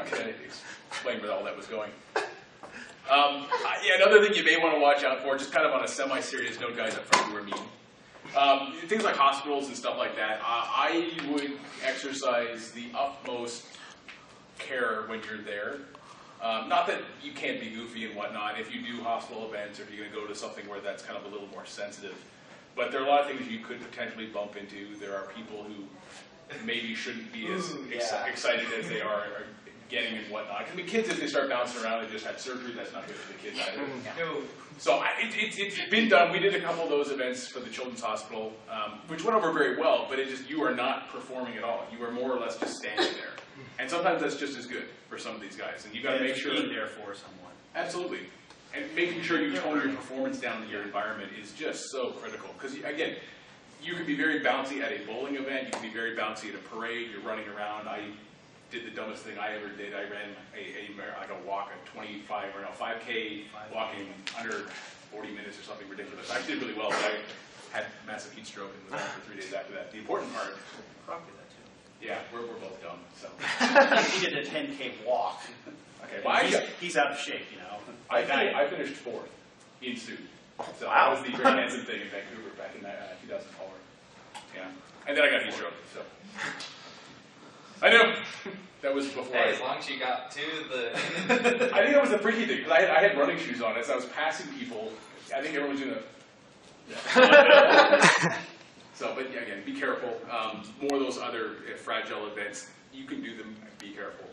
to explain where all that was going. Yeah, another thing you may want to watch out for, just kind of on a semi-serious note, guys up front who are mean. Things like hospitals and stuff like that, I would exercise the utmost care when you're there. Not that you can't be goofy and whatnot if you do hospital events or if you're going to go to something where that's kind of a little more sensitive. But there are a lot of things you could potentially bump into. There are people who maybe shouldn't be as excited as they are getting and whatnot. I mean, kids, if they start bouncing around, they just had surgery, that's not good for the kids either. No. So it's been done. We did a couple of those events for the Children's Hospital, which went over very well, but it just, you are not performing at all. You are more or less just standing there. And sometimes that's just as good for some of these guys. And you got to make sure being there for someone. Absolutely. And making sure you tone your performance down to your environment is just so critical. Because, again, you could be very bouncy at a bowling event. You can be very bouncy at a parade. You're running around. I did the dumbest thing I ever did. I ran like a walk, a 5K walking under 40 minutes or something ridiculous. I did really well, but I had massive heat stroke and was on for 3 days after that. The important part. Croc did that too. Yeah, we're both dumb. So he did a 10K walk. Okay, well, he's out of shape, you know. I finished 4th in suit. So wow. That was the Great Hansen thing in Vancouver back in 2004. Yeah, and then I got heat stroke. So I know that was before. Hey, as long as you got to the. I think that was the freaky thing because I had running shoes on as I was passing people. I think everyone was doing a. So, but yeah, again, be careful. More of those other fragile events, you can do them. Be careful.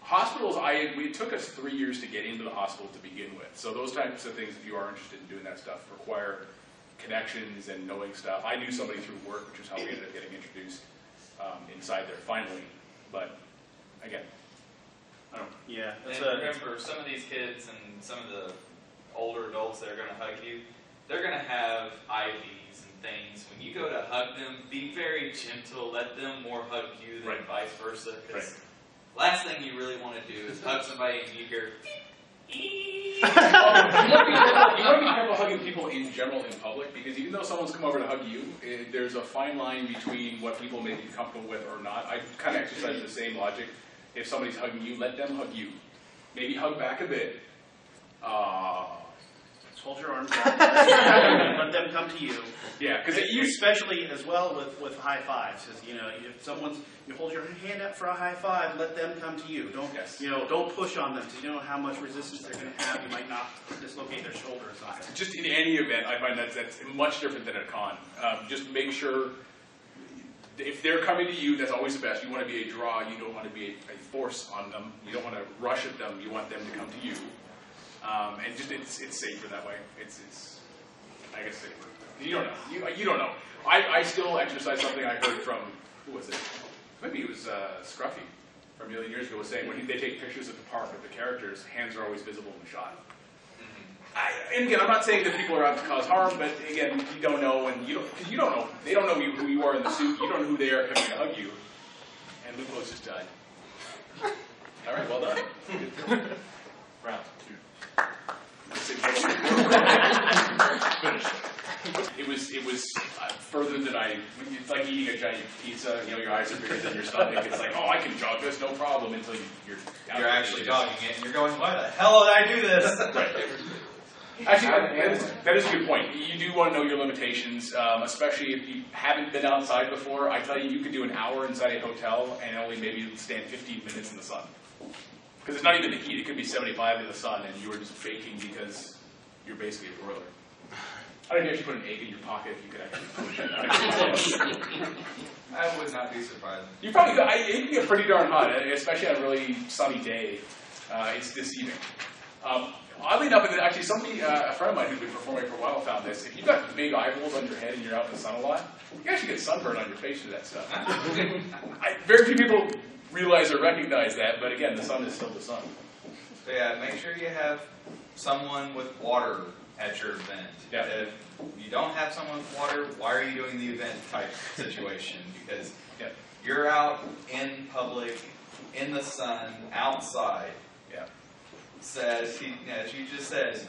Hospitals, it took us 3 years to get into the hospital to begin with. So those types of things, if you are interested in doing that stuff, require connections and knowing stuff. I knew somebody through work, which is how we ended up getting introduced inside there finally. But again, I don't know. Yeah. And remember, some of these kids and some of the older adults that are going to hug you, they're going to have IVs and things. When you go to hug them, be very gentle. Let them more hug you than vice versa. Because last thing you really want to do is hug somebody and you hear. You want to be careful hugging people in general in public, because even though someone's come over to hug you, there's a fine line between what people may be comfortable with or not. I kind of exercise the same logic. If somebody's hugging you, let them hug you. Maybe hug back a bit. Just hold your arms out. Let them come to you. Yeah, because especially as well with high fives. Because you know, if you hold your hand up for a high five, let them come to you. Don't push on them, because you don't know how much resistance they're going to have. You might not dislocate their shoulder or something. Just in any event, I find that's much different than at a con. Just make sure if they're coming to you, that's always the best. You want to be a draw. You don't want to be a force on them. You don't want to rush at them. You want them to come to you. And just it's safer that way. It's I guess safer. You don't know. You don't know. I still exercise something I heard from, who was it? Maybe it was Scruffy from a million years ago, was saying when they take pictures at the park of the characters, hands are always visible in the shot. And again, I'm not saying that people are out to cause harm, but again, you don't know, and because you don't know. They don't know who you are in the suit. You don't know who they are coming to hug you. And Lupo's just died. All right, well done. Round 2. It was further than it's like eating a giant pizza. You know, your eyes are bigger than your stomach. It's like, oh, I can jog this, no problem, until you're actually jogging it, and you're going, why the hell did I do this? Right. Actually, that is a good point. You do want to know your limitations, especially if you haven't been outside before. I tell you, you could do an hour inside a hotel and only maybe stand 15 minutes in the sun. Because it's not even the heat. It could be 75 in the sun, and you are just baking because you're basically a broiler. I don't know if you put an egg in your pocket if you could actually push it. I would not be surprised. You probably could. It can get pretty darn hot, especially on a really sunny day. It's deceiving. Oddly enough, and actually somebody, a friend of mine who's been performing for a while found this. If you've got big eye holes on your head and you're out in the sun a lot, you actually get sunburn on your face with that stuff. Very few people realize or recognize that, but again, the sun is still the sun. So yeah, make sure you have someone with water at your event. Yeah. If you don't have someone with water, why are you doing the event type situation? Because you're out in public, in the sun, outside. Yeah. As you just said,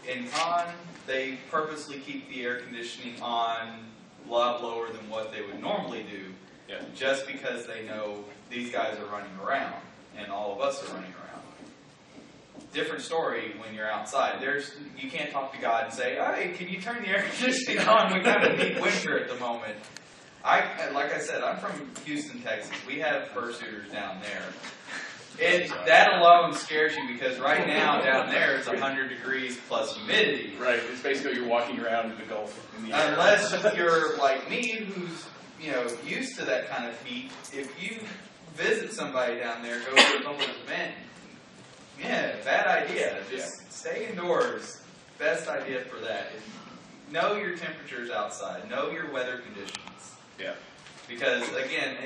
in con, they purposely keep the air conditioning on a lot lower than what they would normally do. Yeah. Just because they know these guys are running around and all of us are running around. Different story when you're outside. You can't talk to God and say, "Hey, can you turn the air conditioning on? We kind of need winter at the moment." Like I said, I'm from Houston, Texas. We have fursuiters down there. That alone scares you because right now down there it's 100 degrees plus humidity. Right. It's basically you're walking around in the Gulf. Unless you're like me, who's used to that kind of heat. If you visit somebody down there, go to a public event. Yeah, bad idea. Just stay indoors. Best idea for that. Know your temperatures outside. Know your weather conditions. Yeah. Because again,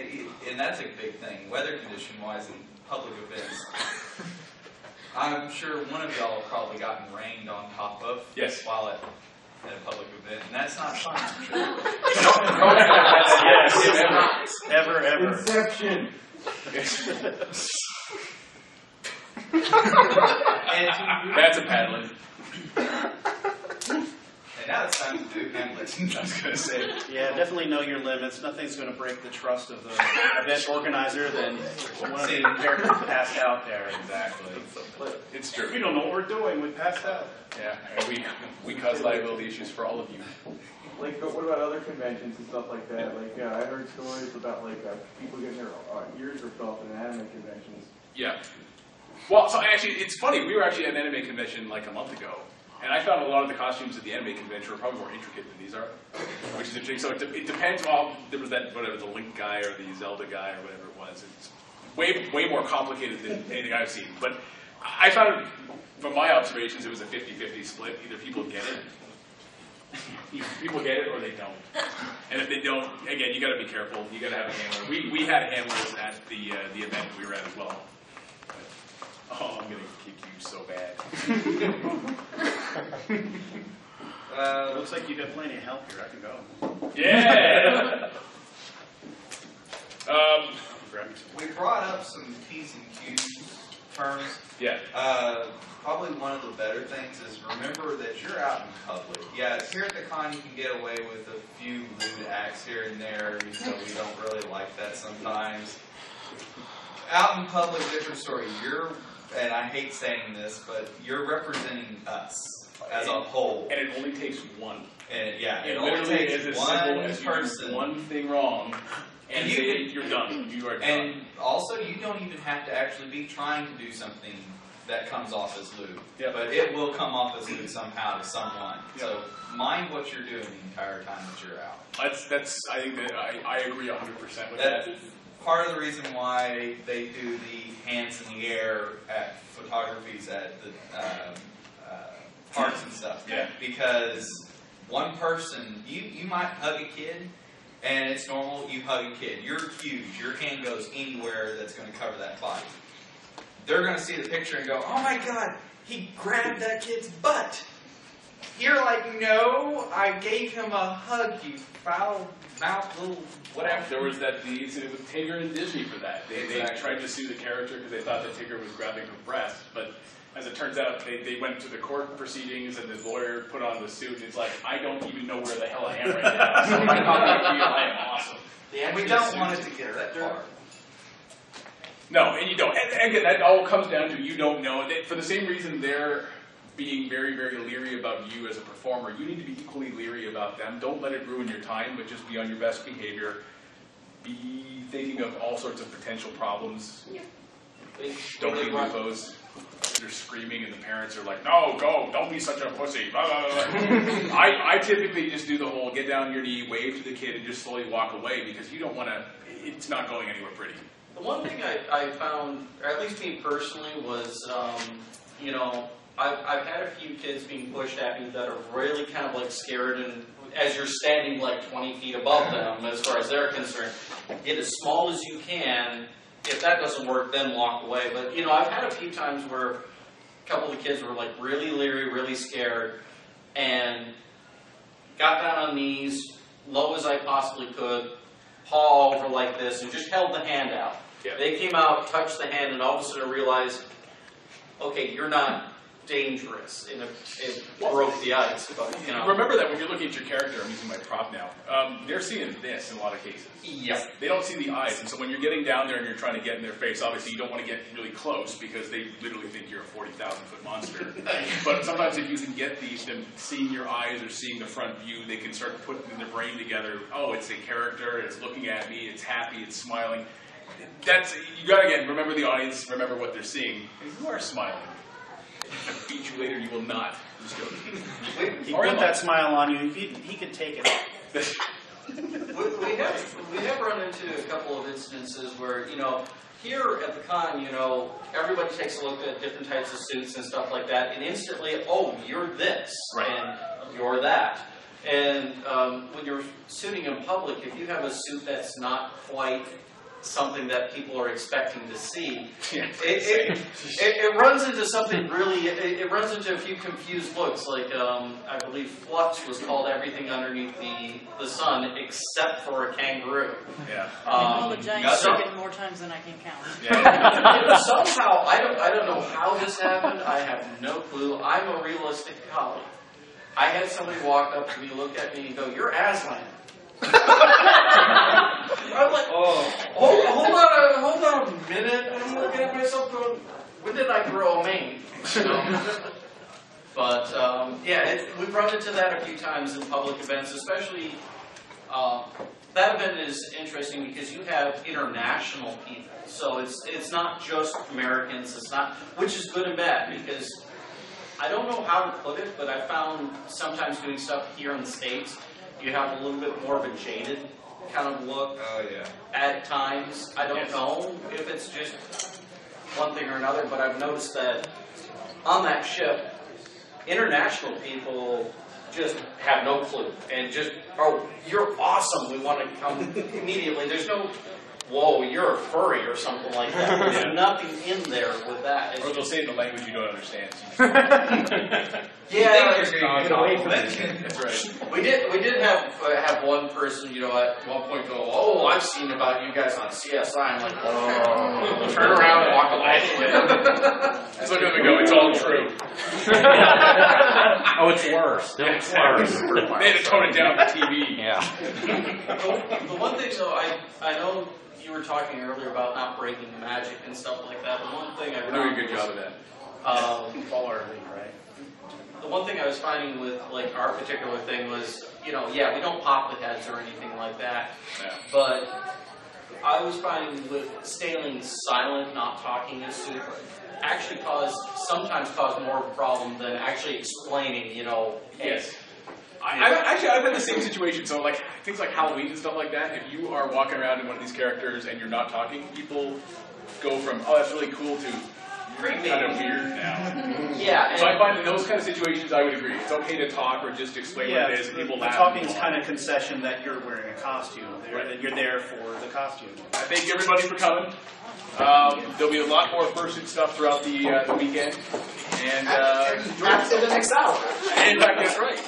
and that's a big thing, weather condition wise in public events. I'm sure one of y'all have probably gotten rained on top of. Yes. While at a public event, and that's not fun. I'm sure. Yes. Ever. Inception. That's a paddling. And now it's time to do Hamlet. I was going to say. Yeah, definitely know your limits. Nothing's going to break the trust of the event organizer than one of the characters passed out there. Exactly. It's true. We don't know what we're doing. We passed out. Yeah, and we cause liability issues for all of you. Like, but what about other conventions and stuff like that? Like, I heard stories about people getting their ears ripped off at anime conventions. Yeah. Well, so actually, it's funny. We were actually at an anime convention like a month ago, and I found a lot of the costumes at the anime convention were probably more intricate than these are, which is interesting. So it depends. Well, there was that the Link guy or the Zelda guy or whatever it was. It's way more complicated than anything I've seen. But I found, from my observations, it was a 50-50 split. Either people get it. People get it or they don't. And if they don't, again, you got to be careful. You got to have a handler. We had handlers at the event we were at as well. Oh, I'm going to kick you so bad. Looks like you got plenty of help here. I can go. Yeah! We brought up some P's and Q's terms. Yeah. Probably one of the better things is remember that you're out in public. Yeah, here at the con you can get away with a few lewd acts here and there, even though we don't really like that sometimes. Out in public, different story. And I hate saying this, but you're representing us as a whole. And it only takes one. And yeah, It only literally takes is as one simple as person. you do one thing wrong, and you're done. You are done. And also, you don't even have to actually be trying to do something that comes off as lewd. Yep. But it will come off as lewd somehow to someone. Yep. So mind what you're doing the entire time that you're out. That's I think that I agree 100% with that. Part of the reason why they do the hands in the air at photographies at the parks and stuff. Yeah. Because one person, you might hug a kid, and it's normal, you hug a kid. You're huge. Your hand goes anywhere that's going to cover that body. They're going to see the picture and go, "Oh my God, he grabbed that kid's butt." You're like, "No, I gave him a hug, you foul-mouthed little whatever." There was the incident with Tigger and Disney for that. They tried to sue the character because they thought that Tigger was grabbing her breast, but as it turns out, they went to the court proceedings and the lawyer put on the suit and it's like, I don't even know where the hell I am right now. So if I talk about you, I am awesome. We don't want it to get that far. No, and you don't. And again, that all comes down to you don't know. For the same reason they're being very, very leery about you as a performer, you need to be equally leery about them. Don't let it ruin your time, but just be on your best behavior. Be thinking of all sorts of potential problems. Yeah. Don't be UFOs. They're screaming and the parents are like, "No, go, don't be such a pussy." Blah, blah, blah. I typically just do the whole get down on your knee, wave to the kid, and just slowly walk away because you don't want to, it's not going anywhere pretty. The one thing I found, or at least me personally, was, I've had a few kids being pushed at me that are really kind of like scared, and as you're standing like 20 feet above them, as far as they're concerned, get as small as you can. If that doesn't work, then walk away. But, I've had a few times where a couple of the kids were like really leery, really scared, and got down on knees, low as I possibly could, paw over like this, and just held the hand out. Yeah. They came out, touched the hand, and all of a sudden realized, okay, you're not dangerous, and it broke the ice. But you know, remember that when you're looking at your character, I'm using my prop now. They're seeing this in a lot of cases. Yep. They don't see the eyes, and so when you're getting down there and you're trying to get in their face, obviously you don't want to get really close because they literally think you're a 40,000-foot monster. But sometimes if you can get them seeing your eyes or seeing the front view, they can start putting in their brain together. Oh, it's a character. It's looking at me. It's happy. It's smiling. You gotta again remember the audience. Remember what they're seeing. You are smiling. If I beat you later, you will not. Just joking. He put that smile on you. He could take it. we have run into a couple of instances where, you know, here at the con, you know, everybody takes a look at different types of suits and stuff like that, and instantly, oh, you're this, right, and you're that. And when you're suiting in public, if you have a suit that's not quite something that people are expecting to see, it runs into something really, it runs into a few confused looks, like I believe Flux was called everything underneath the sun except for a kangaroo. Yeah. All the giant chicken more times than I can count. Yeah. Somehow, I don't know how this happened, I have no clue. I'm a realistic collie. I had somebody walk up to me, look at me, and go, "You're Aslan." I'm like, hold on a minute. I'm looking at myself going, when did I grow a mane? You know? But yeah, we've run into that a few times in public events, especially. That event is interesting because you have international people, so it's not just Americans. It's not, which is good and bad because I don't know how to put it, but I found sometimes doing stuff here in the States, you have a little bit more of a jaded kind of look at times. I don't know if it's just one thing or another, but I've noticed that on that ship, international people just have no clue and just, "Oh, you're awesome, we want to come immediately." There's no, "Whoa, you're a furry," or something like that. There's nothing in there with that. Or they'll say it in a language you don't understand. Yeah, Get away from That's right. we did have one person, you know, at one point go, "Oh, I've seen about you guys on CSI." I'm like, "Oh," turn around and walk away. Just look at them and go, "It's all true." Oh, it's worse. No, it's worse. They had to tone it down for TV. Yeah. The one thing, though, I know you were talking earlier about not breaking the magic and stuff like that. The one thing I We're doing a good job of that. Fall early, right? The one thing I was finding with like our particular thing was, you know, yeah, we don't pop the heads or anything like that, but I was finding with staying silent, not talking as soon, actually sometimes cause more of a problem than actually explaining, you know. Yes. I've had the same situation. So like things like Halloween and stuff like that, if you are walking around in one of these characters and you're not talking, people go from, "Oh, that's really cool," to Creepy. kind of weird now. Yeah. So I find in those kind of situations, I would agree. It's okay to talk or just explain what it is, and people laugh. Talking is kind of concession that you're wearing a costume. That you're there for the costume. I thank everybody for coming. There'll be a lot more fursuit stuff throughout the weekend. And After the next hour. in fact, that's right.